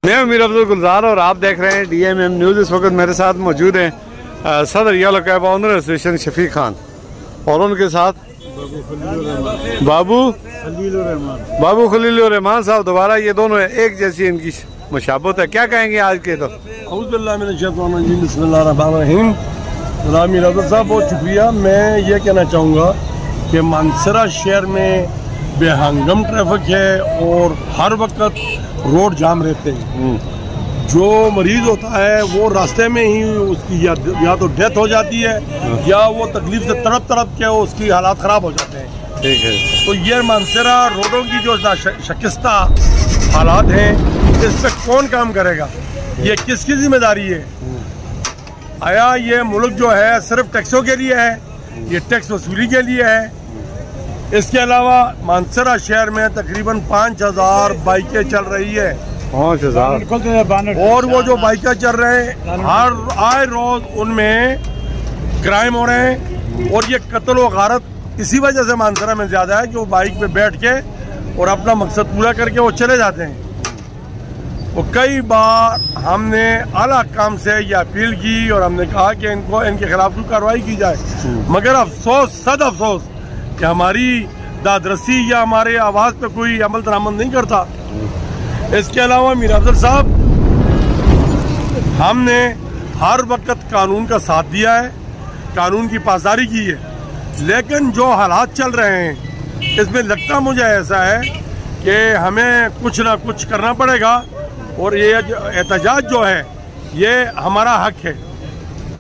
मैं मीर अब्दुल गुलजार और आप देख रहे हैं DMM न्यूज़। इस वक्त मेरे साथ मौजूद हैं सदर yellow cab owner association Shafiq Khan और उनके साथ बाबू खलील रहमान साहब। दोबारा ये दोनों एक जैसी इनकी मुशाबत है, क्या कहेंगे आज के? तो मीर अब्दुल साहब बहुत शुक्रिया। मैं ये कहना चाहूँगा कि मानसरा शहर में बेहंगम ट्रैफिक है और हर वक्त रोड जाम रहते हैं। जो मरीज होता है वो रास्ते में ही उसकी या तो डेथ हो जाती है या वो तकलीफ से तड़प के उसकी हालात ख़राब हो जाते हैं। ठीक है, तो ये मानसरा रोडों की जो शिकस्ता हालात हैं, इस पर कौन काम करेगा? ये किसकी जिम्मेदारी है? आया ये मुल्क जो है सिर्फ टैक्सों के लिए है? ये टैक्स वसूली के लिए है? इसके अलावा मानसरा शहर में तकरीबन 5000 बाइकें चल रही है। 5000 और वो जो बाइकें चल रहे हैं हर आए रोज उनमें क्राइम हो रहे हैं। और ये कत्ल व गारत इसी वजह से मानसरा में ज़्यादा है कि वो बाइक पे बैठ के और अपना मकसद पूरा करके वो चले जाते हैं। और कई बार हमने आला काम से ये अपील की और हमने कहा कि इनके खिलाफ कोई कार्रवाई की जाए, मगर अफसोस सद अफसोस कि हमारी दादरसी या हमारे आवाज़ पे कोई अमल दरामद नहीं करता। इसके अलावा मीर अफजल साहब, हमने हर वक्त कानून का साथ दिया है, कानून की पासदारी की है, लेकिन जो हालात चल रहे हैं इसमें लगता मुझे ऐसा है कि हमें कुछ ना कुछ करना पड़ेगा। और ये एहतजाज जो है ये हमारा हक है।